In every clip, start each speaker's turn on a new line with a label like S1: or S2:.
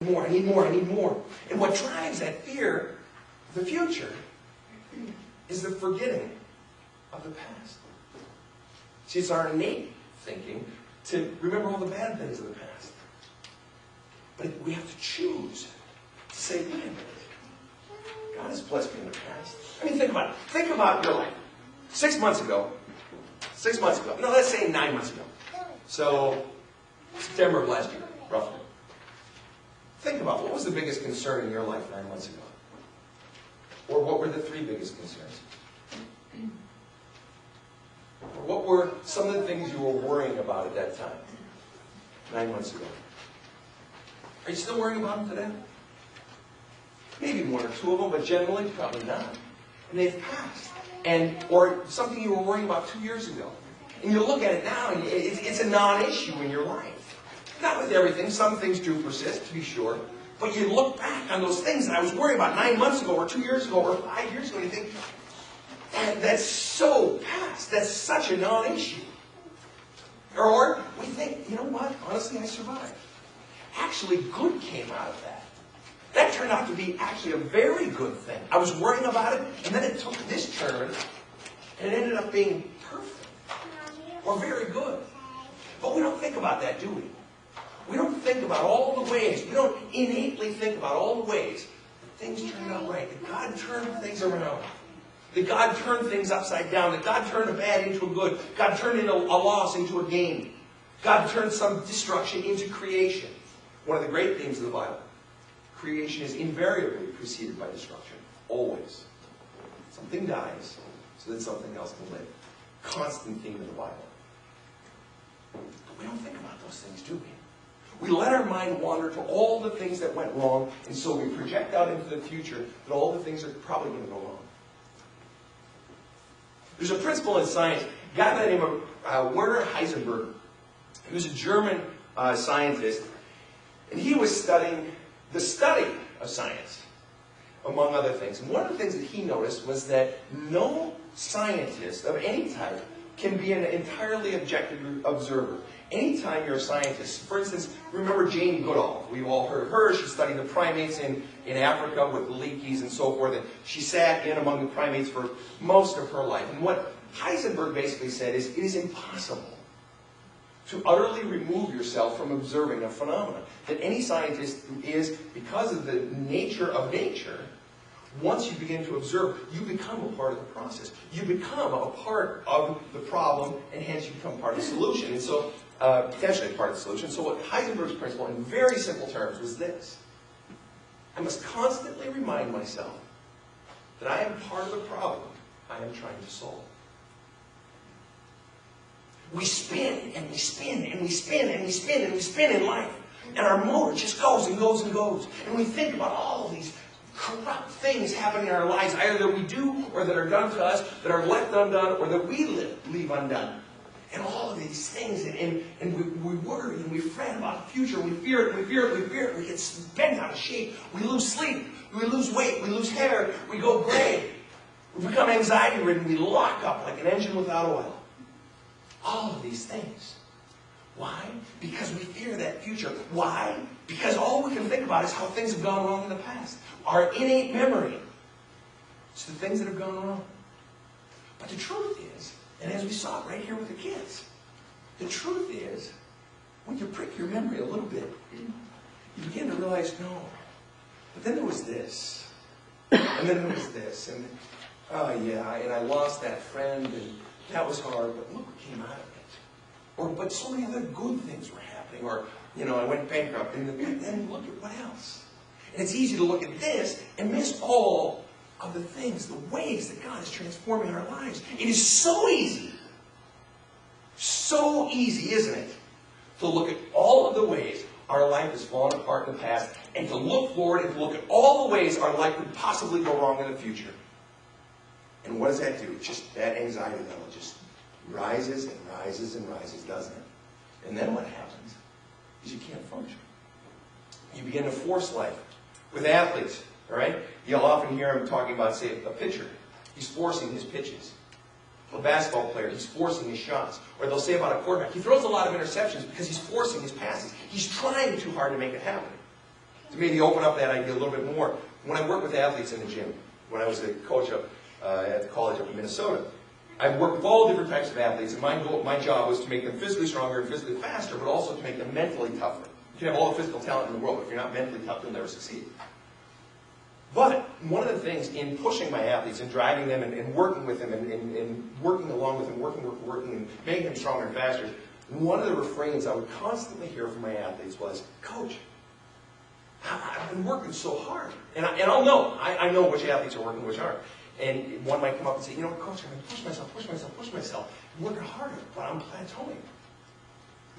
S1: more, I need more, I need more. And what drives that fear of the future is the forgetting of the past. See, it's our innate thinking to remember all the bad things of the past. But we have to choose to say, wait a minute, God has blessed me in the past. I mean, think about it. Think about your life. 6 months ago, no, let's say 9 months ago. So, September of last year, roughly. Think about what was the biggest concern in your life 9 months ago? Or what were the 3 biggest concerns? Or what were some of the things you were worrying about at that time, 9 months ago? Are you still worrying about them today? Maybe 1 or 2 of them, but generally, probably not. And they've passed. Or something you were worrying about 2 years ago. And you look at it now, and it's a non-issue in your life. Not with everything. Some things do persist, to be sure. But you look back on those things that I was worried about 9 months ago, or 2 years ago, or 5 years ago, and you think, that's so past. That's such a non-issue. Or we think, you know what? Honestly, I survived. Actually, good came out of that. That turned out to be actually a very good thing. I was worrying about it, and then it took this turn, and it ended up being perfect. Or very good. But we don't think about that, do we? We don't think about all the ways. We don't innately think about all the ways that things turned out right. That God turned things around. That God turned things upside down. That God turned a bad into a good. God turned a loss into a gain. God turned some destruction into creation. One of the great themes of the Bible. Creation is invariably preceded by destruction. Always. Something dies so that something else can live. Constant theme of the Bible. But we don't think about those things, do we? We let our mind wander to all the things that went wrong, and so we project out into the future that all the things are probably going to go wrong. There's a principle in science, a guy by the name of Werner Heisenberg. He was a German scientist, and he was studying the study of science, among other things. And one of the things that he noticed was that no scientist of any type can be an entirely objective observer. Anytime you're a scientist, for instance, remember Jane Goodall. We've all heard of her. She studied the primates in Africa with the leakies and so forth. And she sat in among the primates for most of her life. And what Heisenberg basically said is, it is impossible to utterly remove yourself from observing a phenomenon. That any scientist is, because of the nature of nature, once you begin to observe, you become a part of the process. You become a part of the problem, and hence you become part of the solution. And so, potentially part of the solution. So what Heisenberg's principle, in very simple terms, was this. I must constantly remind myself that I am part of the problem I am trying to solve. We spin, and we spin, and we spin, and we spin, and we spin in life. And our motor just goes and goes and goes. And we think about all these corrupt things happening in our lives, either that we do or that are done to us, that are left undone, or that we leave undone. And all of these things, and we worry, and we fret about the future, we fear it, we fear it, we fear it, we get bent out of shape, we lose sleep, we lose weight, we lose hair, we go gray, we become anxiety-ridden, we lock up like an engine without oil. All of these things. Why? Because we fear that future. Why? Because all we can think about is how things have gone wrong in the past. Our innate memory. It's the things that have gone wrong. But the truth is, and as we saw it right here with the kids, the truth is, when you prick your memory a little bit, you begin to realize, no, but then there was this, and then there was this, and oh yeah, and I lost that friend, and that was hard, but look what came out of it. But so many other good things were happening, or, I went bankrupt, and then look at what else. And it's easy to look at this and miss all of the things, the ways that God is transforming our lives. It is so easy, isn't it, to look at all of the ways our life has fallen apart in the past, and to look forward and to look at all the ways our life could possibly go wrong in the future. And what does that do? Just that anxiety level just rises and rises and rises, doesn't it? And then what happens is you can't function. You begin to force life. With athletes, all right? You'll often hear him talking about, say, a pitcher. He's forcing his pitches. A basketball player, he's forcing his shots. Or they'll say about a quarterback, he throws a lot of interceptions because he's forcing his passes. He's trying too hard to make it happen. to maybe open up that idea a little bit more, when I work with athletes in the gym, when I was a coach up at the college up in Minnesota, I worked with all different types of athletes, and my job was to make them physically stronger and physically faster, but also to make them mentally tougher. You can have all the physical talent in the world, but if you're not mentally tough, you'll never succeed. But one of the things in pushing my athletes and driving them and working with them and working along with them, working and making them stronger and faster, one of the refrains I would constantly hear from my athletes was, Coach, I've been working so hard. And I'll know. I know which athletes are working, which aren't. And one might come up and say, you know what, Coach, I'm going to push myself. I'm working harder, but I'm plateauing.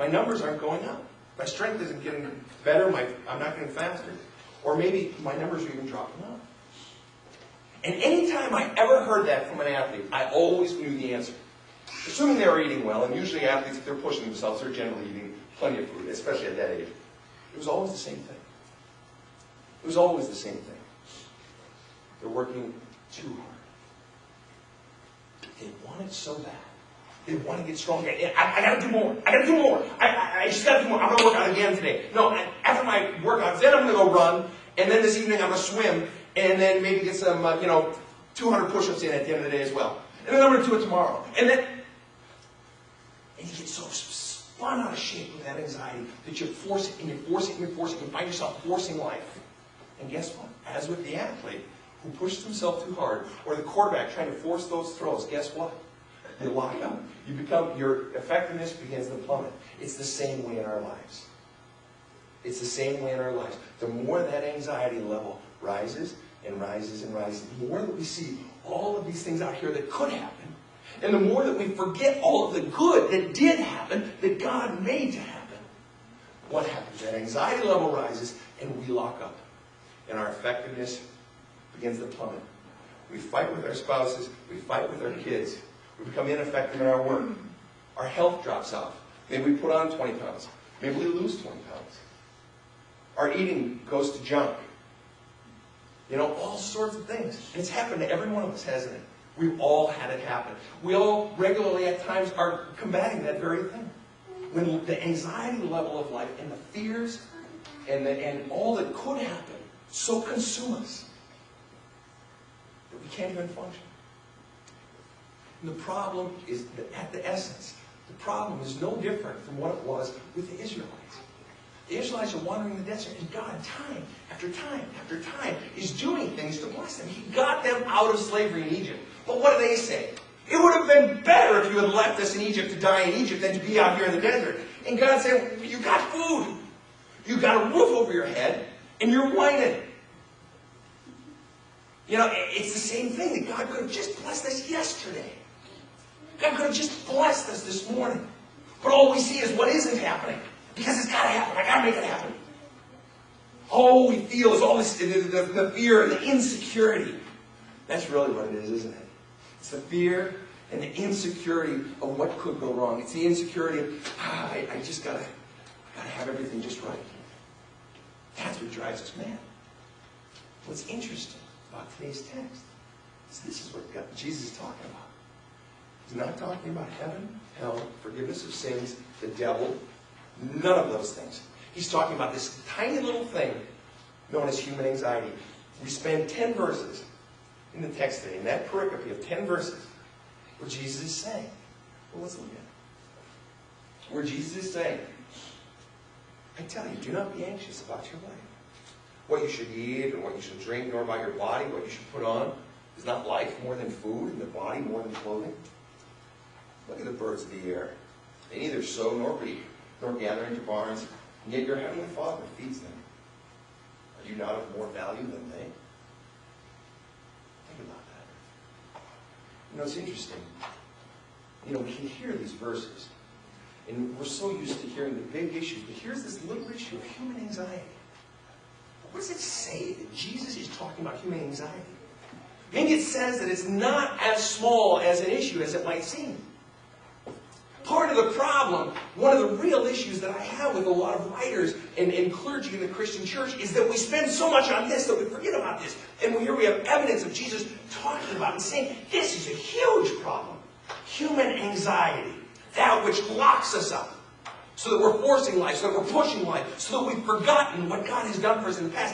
S1: My numbers aren't going up. My strength isn't getting better. I'm not getting faster. Or maybe my numbers are even dropping off. And anytime I ever heard that from an athlete, I always knew the answer. Assuming they were eating well, and usually athletes, if they're pushing themselves, they're generally eating plenty of food, especially at that age. It was always the same thing. It was always the same thing. They're working too hard. They want it so bad. They want to get stronger. I got to do more. I just got to do more. I'm going to work out again today. No, after my workouts, then I'm going to go run, and then this evening I'm going to swim, and then maybe get some, 200 push-ups in at the end of the day as well. And then I'm going to do it tomorrow. And you get so spun out of shape with that anxiety that you force it, and you force it, and you find yourself forcing life. And guess what? As with the athlete who pushes himself too hard, or the quarterback trying to force those throws, guess what? You lock up. Your effectiveness begins to plummet. It's the same way in our lives. It's the same way in our lives. The more that anxiety level rises and rises and rises, the more that we see all of these things out here that could happen, and the more that we forget all of the good that did happen, that God made to happen, what happens? That anxiety level rises and we lock up. And our effectiveness begins to plummet. We fight with our spouses. We fight with our kids. We become ineffective in our work. Our health drops off. Maybe we put on 20 pounds. Maybe we lose 20 pounds. Our eating goes to junk. All sorts of things. And it's happened to every one of us, hasn't it? We've all had it happen. We all regularly at times are combating that very thing. When the anxiety level of life and the fears and all that could happen so consume us that we can't even function. And the problem is, at the essence, the problem is no different from what it was with the Israelites. The Israelites are wandering the desert, and God, time after time after time, is doing things to bless them. He got them out of slavery in Egypt. But what do they say? It would have been better if you had left us in Egypt to die in Egypt than to be out here in the desert. And God said, you got food. You got a roof over your head, and you're whining. It's the same thing. That God could have just blessed us yesterday. God could have just blessed us this morning. But all we see is what isn't happening. Because it's got to happen. I got to make it happen. All we feel is all this, the fear and the insecurity. That's really what it is, isn't it? It's the fear and the insecurity of what could go wrong. It's the insecurity of, I just got to have everything just right. That's what drives us mad. What's interesting about today's text is this is what Jesus is talking about. He's not talking about heaven, hell, forgiveness of sins, the devil, none of those things. He's talking about this tiny little thing known as human anxiety. We spend 10 verses in the text today, in that pericope of 10 verses, where Jesus is saying, well, let's look at it. Where Jesus is saying, I tell you, do not be anxious about your life. What you should eat or what you should drink, nor about your body, what you should put on. Is not life more than food, and the body more than clothing? Look at the birds of the air. They neither sow nor reap, nor gather into barns, and yet your heavenly Father feeds them. Are you not of more value than they? Think about that. It's interesting. We can hear these verses, and we're so used to hearing the big issues, but here's this little issue of human anxiety. What does it say that Jesus is talking about human anxiety? Maybe it says that it's not as small as an issue as it might seem. Part of the problem, one of the real issues that I have with a lot of writers and clergy in the Christian church is that we spend so much on this that we forget about this. And here we have evidence of Jesus talking about and saying, this is a huge problem. Human anxiety, that which locks us up. so that we're forcing life, so that we're pushing life, so that we've forgotten what God has done for us in the past.